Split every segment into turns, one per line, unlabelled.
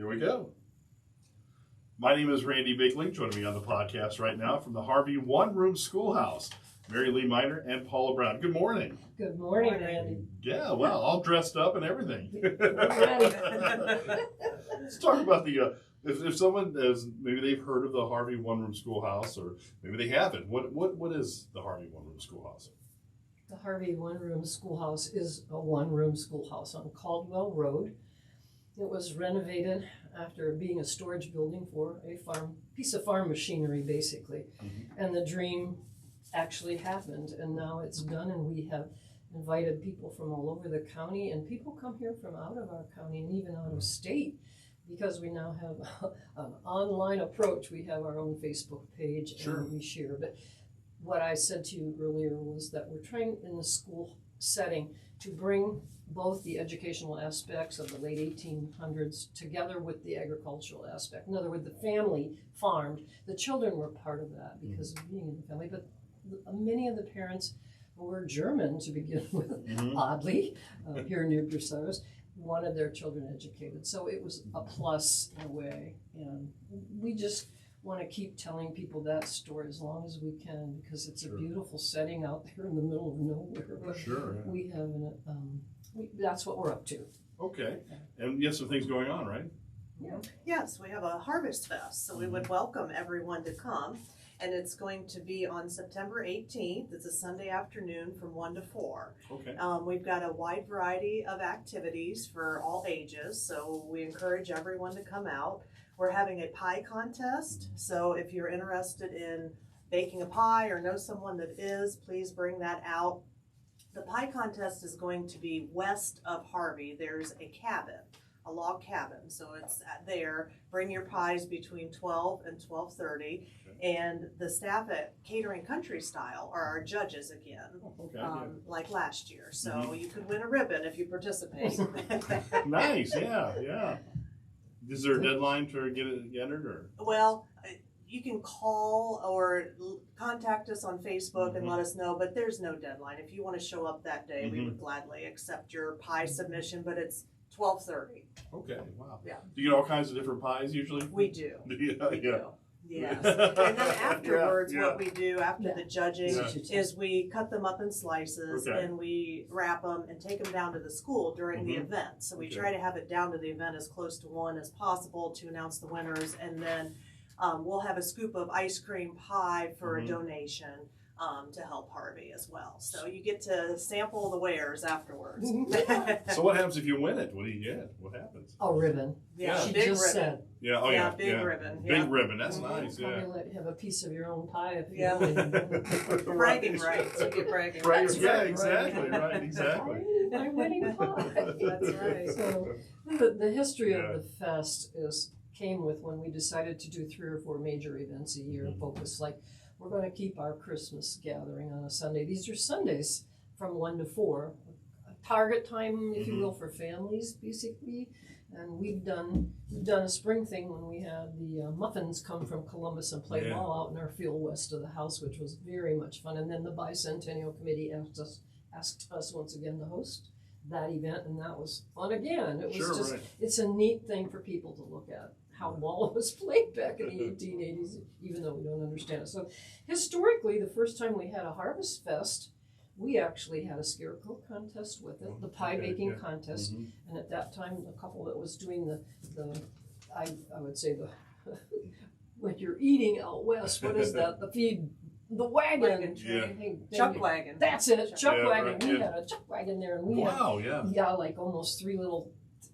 Here we go. My name is Randy Bigling. Joining me on the podcast right now from the Harvey One Room Schoolhouse, Mary Lee Miner and Paula Brown. Good morning.
Good morning, Randy.
Yeah, well, all dressed up and everything.
Ready.
Let's talk about the, if someone has, maybe they've heard of the Harvey One Room Schoolhouse, or maybe they haven't. What is the Harvey One Room Schoolhouse?
The Harvey One Room Schoolhouse is a one-room schoolhouse on Caldwell Road. It was renovated after being a storage building for a piece of farm machinery, basically. Mm-hmm. And the dream actually happened, and now it's done, and we have invited people from all over the county, and people come here from out of our county and even out of state, because we now have an online approach. We have our own Facebook page, sure, and we share. But what I said to you earlier was that we're trying in the school setting to bring both the educational aspects of the late 1800s together with the agricultural aspect. In other words, the family farmed. The children were part of that because of being in the family, but many of the parents who were German to begin with, oddly, here near Brussels, wanted their children educated. So it was a plus in a way, and we just want to keep telling people that story as long as we can, because it's a beautiful setting out there in the middle of nowhere. But we have that's what we're up to. Okay, and you have some things going on, right?
Yeah. Yes, we have a Harvest Fest, so we would welcome everyone to come. And it's going to be on September 18th. It's a Sunday afternoon from 1 to 4. Okay. We've got a wide variety of activities for all ages, so we encourage everyone to come out. We're having a pie contest, so if you're interested in baking a pie or know someone that is, please bring that out. The pie contest is going to be west of Harvey. There's a cabin, a log cabin, so it's there. Bring your pies between 12 and 12:30, and the staff at Catering Country Style are our judges again, like last year. So you could win a ribbon if you participate.
Nice, yeah. Is there a deadline to get it entered, or? Well,
you can call or contact us on Facebook and let us know, but there's no deadline. If you want to show up that day, we would gladly accept your pie submission, but it's 12:30.
Okay, wow. Yeah. Do you get all kinds of different pies usually?
We do. We do. Yes. And then afterwards, what we do after the judging is we cut them up in slices and we wrap them and take them down to the school during the event. So we try to have it down to the event as close to 1 as possible to announce the winners, and then we'll have a scoop of ice cream pie for a donation to help Harvey as well. So you get to sample the wares afterwards.
So what happens if you win it? What do you get? What happens?
A ribbon.
Yeah,
she
big
just
ribbon.
Said.
Yeah,
big ribbon.
Big ribbon, that's nice,
Probably let you have a piece of your own pie if you
bragging rights. You get bragging rights.
Yeah, exactly, right, exactly.
I'm winning pie.
That's right.
So the history of the fest came with when we decided to do 3 or 4 major events a year, focused like we're going to keep our Christmas gathering on a Sunday. These are Sundays from 1 to 4, a target time, if you will, for families, basically. And we've done a spring thing when we had the muffins come from Columbus and play ball out in our field west of the house, which was very much fun. And then the Bicentennial Committee asked us once again to host that event, and that was fun again. It was it's a neat thing for people to look at, how ball was played back in the 1880s, even though we don't understand it. So historically, the first time we had a Harvest Fest, we actually had a scarecrow contest with it, the pie baking contest, and at that time, the couple that was doing the I would say the when you're eating out west, what is that? The wagon.
Chuck wagon.
That's it, chuck wagon. We had a chuck wagon there, and we had like almost 3 little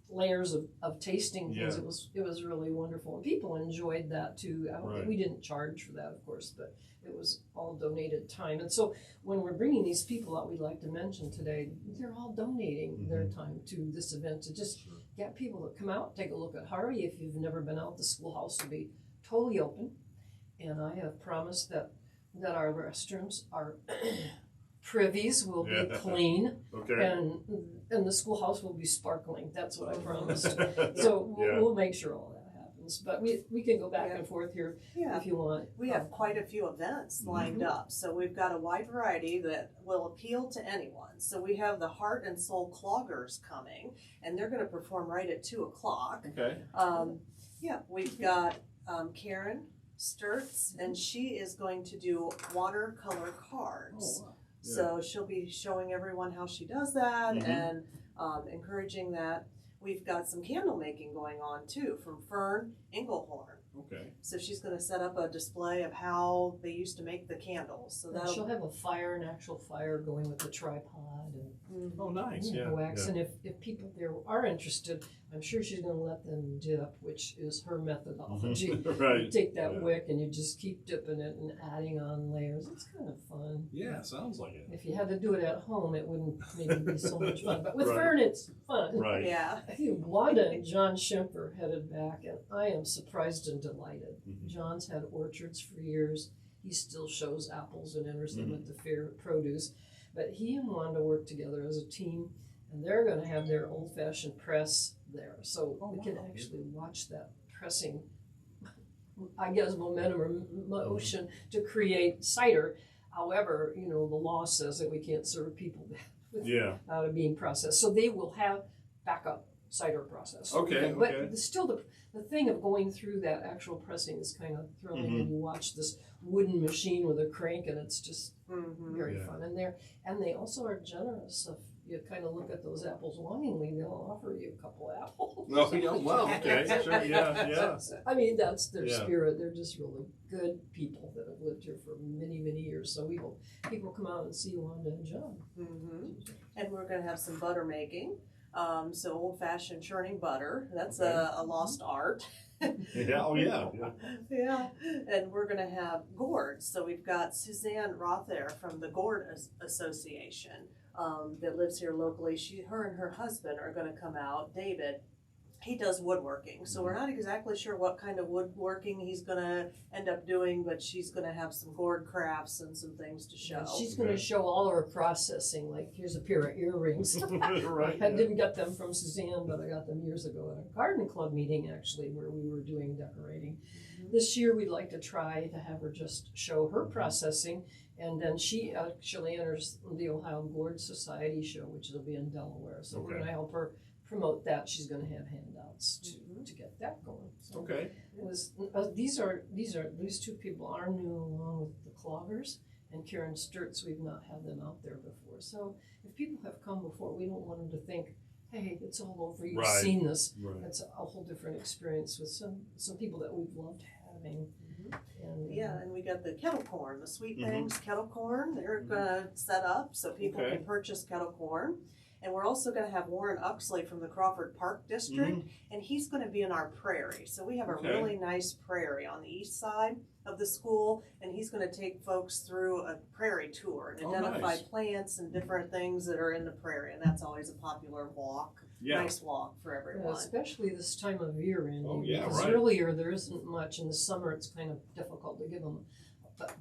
layers of tasting things. It was really wonderful, and people enjoyed that too. We didn't charge for that, of course, but it was all donated time. And so when we're bringing these people out, we'd like to mention today, they're all donating their time to this event to just get people to come out, take a look at Harvey. If you've never been out, the schoolhouse will be totally open, and I have promised that our restrooms, our privies will be clean, and the schoolhouse will be sparkling. That's what I promised. So we'll make sure all that happens. happens. But we can go back
Yeah.
and forth here
Yeah.
if you want.
We have quite a few events lined up, so we've got a wide variety that will appeal to anyone. So we have the Heart and Soul Cloggers coming, and they're going to perform right at 2:00.
Okay.
Yeah, we've got Karen Sturtz, and she is going to do watercolor cards.
Oh, wow.
So she'll be showing everyone how she does that
Mhm.
and encouraging that. We've got some candle making going on too from Fern Englehorn.
Okay.
So she's going to set up a display of how they used to make the candles. So
And
that'll
she'll have a fire, an actual fire going with the tripod and
Oh, nice. Yeah.
wax.
Yeah.
And if people there are interested, I'm sure she's going to let them dip, which is her methodology.
Right.
You take that
Yeah.
wick and you just keep dipping it and adding on layers. It's kind of fun.
Yeah, sounds like it.
If you had to do it at home, it wouldn't maybe be so much fun. But with
Right.
Fern, it's fun.
Right.
Yeah.
I think Wanda and John Schemper headed back, and I am surprised and delighted.
Mhm.
John's had orchards for years. He still shows apples and enters them
Mhm.
at the fair produce. But he and Wanda work together as a team, and they're going to have their old-fashioned press there. So
Oh,
we can
wow.
actually watch that pressing, I guess, momentum or motion to create cider. However, you know, the law says that we can't serve people
Yeah.
without it being processed. So they will have backup cider process.
Okay,
But
okay.
still, the thing of going through that actual pressing is kind of thrilling,
Mhm.
and you watch this wooden machine with a crank, and it's just
Mm-hmm.
very
Yeah.
fun. And they also are generous. If you kind of look at those apples longingly, they'll offer you a couple apples.
Oh, yeah, wow. Okay. Sure. Yeah. Yeah.
I mean, that's their
Yeah.
spirit. They're just really good people that have lived here for many, many years. So we hope people come out and see Wanda and John.
Mm-hmm. And we're going to have some butter making. So old-fashioned churning butter. That's
Okay.
a lost art.
Yeah. Oh, yeah. Yeah.
Yeah, and we're going to have gourds. So we've got Suzanne Rother from the Gourd Association that lives here locally. Her and her husband are going to come out. David, he does woodworking. So we're not exactly sure what kind of woodworking he's going to end up doing, but she's going to have some gourd crafts and some things to show.
She's going to
Okay.
show all her processing. Like, here's a pair of earrings.
Right.
I didn't get them from Suzanne, but I got them years ago at a garden club meeting, actually, where we were doing decorating. This year, we'd like to try to have her just show her processing, and then she actually enters the Ohio Gourd Society show, which will be in Delaware. So we're
Okay.
going to help her promote that. She's going to have handouts to get that going. So
Okay.
it was, these two people are new, along with the Cloggers and Karen Sturtz. We've not had them out there before. So if people have come before, we don't want them to think, hey, it's all over, you've
Right.
seen this.
Right.
It's a whole different experience with some people that we've loved having. And,
Yeah, and we got the kettle corn, the Sweet
Mhm.
Things kettle corn. They're gonna set up so people
Okay.
can purchase kettle corn. And we're also gonna have Warren Uxley from the Crawford Park District, and he's gonna be in our prairie. So we have a
Okay.
really nice prairie on the east side of the school, and he's gonna take folks through a prairie tour and
Oh,
identify
nice.
plants and different things that are in the prairie, and that's always a popular walk.
Yeah.
Nice walk for
Yeah,
everyone.
especially this time of year, Randy.
Oh, yeah,
because
right.
earlier there isn't much. In the summer, it's kind of difficult to give them.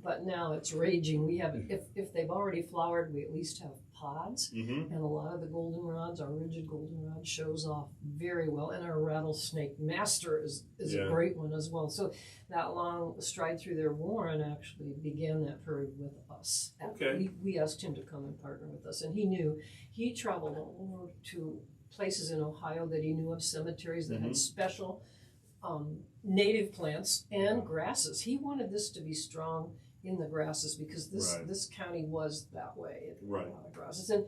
But now it's raging. We have, if they've already flowered, we at least have pods.
Mm-hmm.
And a lot of the goldenrods, our rigid goldenrod, shows off very well. And our rattlesnake master is
Yeah.
a great one as well. So that long stride through their Warren actually began that period with us.
Okay.
We asked him to come and partner with us, and he knew. He traveled all over to places in Ohio that he knew of, cemeteries that
Mhm.
had special native plants and grasses. He wanted this to be strong in the grasses because
Right.
this county was that way. It had
Right.
a lot of grasses. And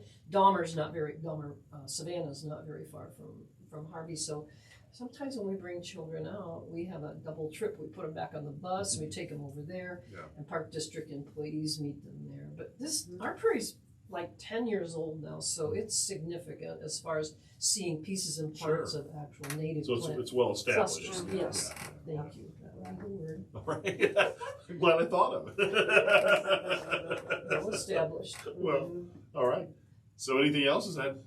Savannah's not very far from Harvey. So sometimes when we bring children out, we have a double trip. We put them back on the bus and we take them over there.
Yeah.
And Park District employees meet them there. But our prairie's like 10 years old now, so it's significant as far as seeing pieces and parts of actual native
So
plants.
it's well established.
Clusters,
Yeah,
yes.
yeah,
Thank you. That was the word.
yeah. All right. I'm glad I thought of it.
Well established.
Well, all right. So anything else? Is that?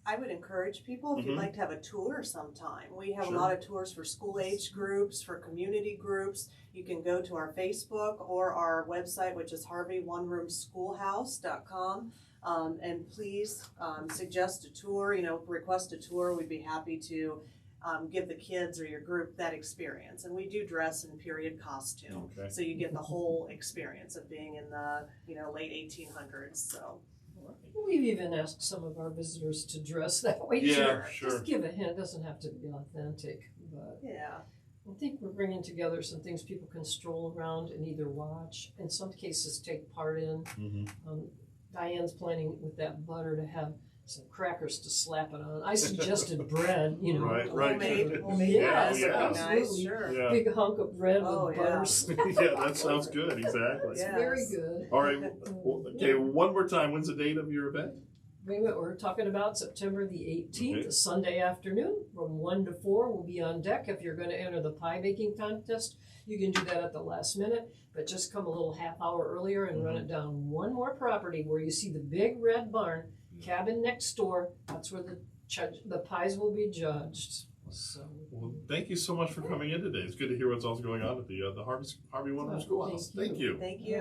I would encourage people, if you'd
Mhm.
like to have a tour sometime. We have
Sure.
a lot of tours for school age groups, for community groups. You can go to our Facebook or our website, which is harveyoneroomschoolhouse.com. And please suggest a tour, request a tour. We'd be happy to give the kids or your group that experience. And we do dress in period costume.
Okay.
So you get the whole experience of being in the, late 1800s. So
We've even asked some of our visitors to dress that way.
Yeah, sure.
Just give a hint. It doesn't have to be authentic, but
yeah.
I think we're bringing together some things people can stroll around and either watch, in some cases take part in.
Mm-hmm.
Diane's planning with that butter to have some crackers to slap it on. I suggested bread,
Right.
Homemade.
Yes,
Yeah, yeah.
Nice,
absolutely.
sure.
Yeah.
Big hunk of bread
Oh,
with
yeah.
butter slapped.
Yeah, that sounds good. Exactly.
It's
Yes.
very good.
All right. Well, okay. One more time. When's the date of your event?
We're talking about September the 18th,
Okay.
a Sunday afternoon from 1 to 4. We'll be on deck. If you're going to enter the pie baking contest, you can do that at the last minute, but just come a little half hour earlier and run it down one more property where you see the big red barn, cabin next door. That's where the pies will be judged. So,
Well, thank you so much for coming in today. It's good to hear what's also going on at the Harvey One Room Schoolhouse.
Thank
Thank you.
Thank you.